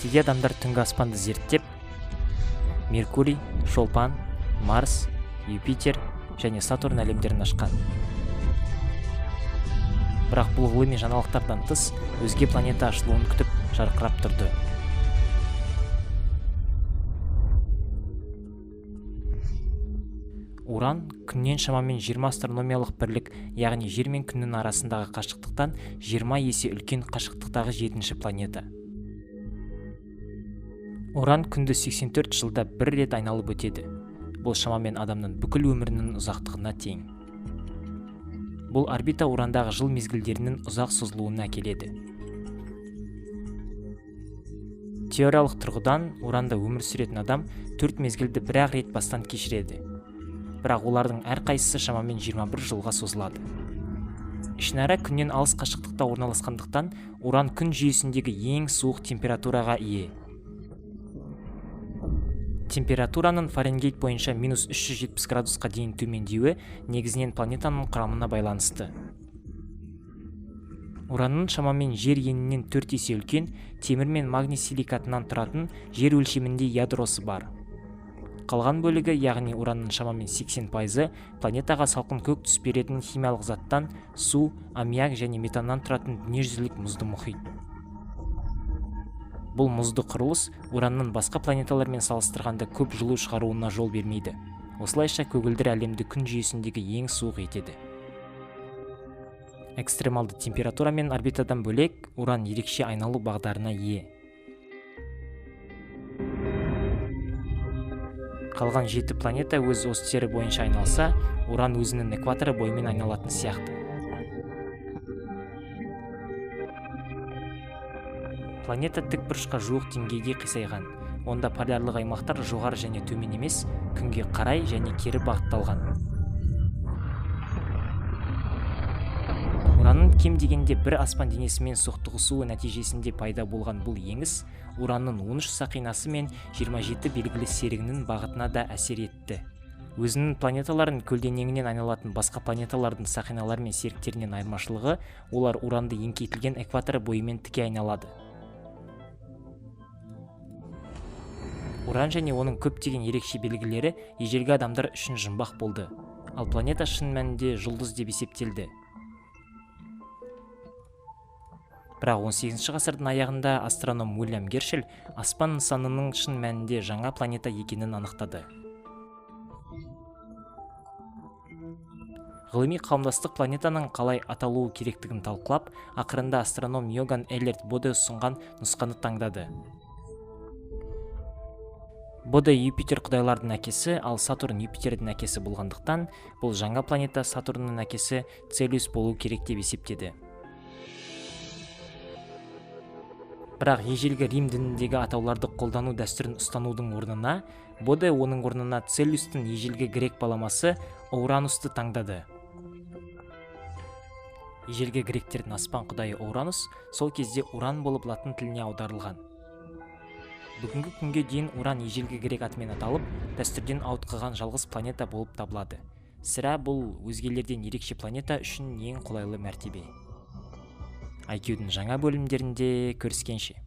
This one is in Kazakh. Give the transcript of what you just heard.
ертеде адамдар түнгі аспанды зерттеп, Меркурий, Шолпан, Марс, Юпитер және Сатурн әлемдерін ашқан. Бірақ бұл ғылыми жаңалықтардан тыс өзге планета ашылуын күтіп жарқырап тұрды. Уран күннен шамамен 20 астрономиялық бірлік, яғни жер мен күннің арасындағы қашықтықтан 20 есе үлкен қашықтықтағы 7-ші планета. Уран күнді 84 жылда бір рет айналып өтеді. Бұл шамамен адамның бүкіл өмірінің ұзақтығына тең. Бұл орбита урандағы жыл мезгілдерінің ұзақ созылуына әкеледі. Теориялық тұрғыдан уранда өмір сүретін адам 4 мезгілді бір-ақ рет бастан кешіреді. Бірақ олардың әрқайсысы шамамен 21 жылға созылады. Ішінара күннен алыс қашықтықта орналасқандықтан, уран күн жүйесіндегі ең суық температураға ие. Температураның Фаренгейт бойынша -370 градусқа дейін төмендеуі негізінен планетаның құрамына байланысты. Уранның шамамен жер енінен 4 есе үлкен темір мен магний силикатынан тұратын жер өлшемінде ядросы бар. Қалған бөлігі, яғни уранның шамамен 80% планетаға салқын көк түс беретін химиялық заттан су, аммиак және метаннан тұратын дүниежүзілік мұзды мұхит. Бұл мұзды құрылыс уранның басқа планеталармен салыстырғанда көп жылу шығаруына жол бермейді. Осылайша көгілдір әлемді күн жүйесіндегі ең суық етеді. Экстремалды температура мен орбитадан бөлек, уран ерекше айналу бағдарына ие. Қалған 7 планета өз осьтері бойынша айналса, уран өзінің экваторы бойымен айналатын сияқты. Планета тік бұрышқа жуық деңгейде қисайған. Онда полярлық аймақтар жоғары және төмен емес, күнге қарай және кері бағытталған. Уранның кем дегенде бір аспан денесімен соқтығысуы нәтижесінде пайда болған бұл еңіс уранның 13 сақинасы мен 27 белгілі серігінің бағытына да әсер етті. Өзінің планеталарын көлденеңінен айналатын басқа планеталардың сақиналары мен серіктерінен айырмашылығы, олар уранды еңкейтілген экваторы бойымен тіке айналады. Уран және оның көптеген ерекше белгілері ежелгі адамдар үшін жұмбақ болды, ал планета шын мәнінде жұлдыз деп есептелді. Бірақ 18 ғасырдың аяғында астроном Уильям Гершель аспан нысанының шын мәнінде жаңа планета екенін анықтады. Ғылыми қауымдастық планетаның қалай аталуы керектігін талқылап, ақырында астроном Йоган Эллерт Боде ұсынған нұсқаны таңдады. Боде Юпитер құдайлардың әкесі, ал Сатурн Юпитердің әкесі болғандықтан, бұл жаңа планета Сатурнның әкесі Целиус болу керек деп есептеді. Бірақ ежелгі Рим дініндегі атауларды қолдану дәстүрін ұстанудың орнына, Боде оның орнына Целиустың ежелгі грек баламасы Уранусты таңдады. Ежелгі гректердің аспан құдайы Уранус сол кезде Уран болып латын тіліне аударылған. Бүгінгі күнге дейін Уран ежелгі грек атымен аталып, дәстүрден ауытқыған жалғыз планета болып табылады. Сірә бұл өзгелерден ерекше планета үшін ең қолайлы мәртебе. IQ-дің жаңа бөлімдерінде көріскенше.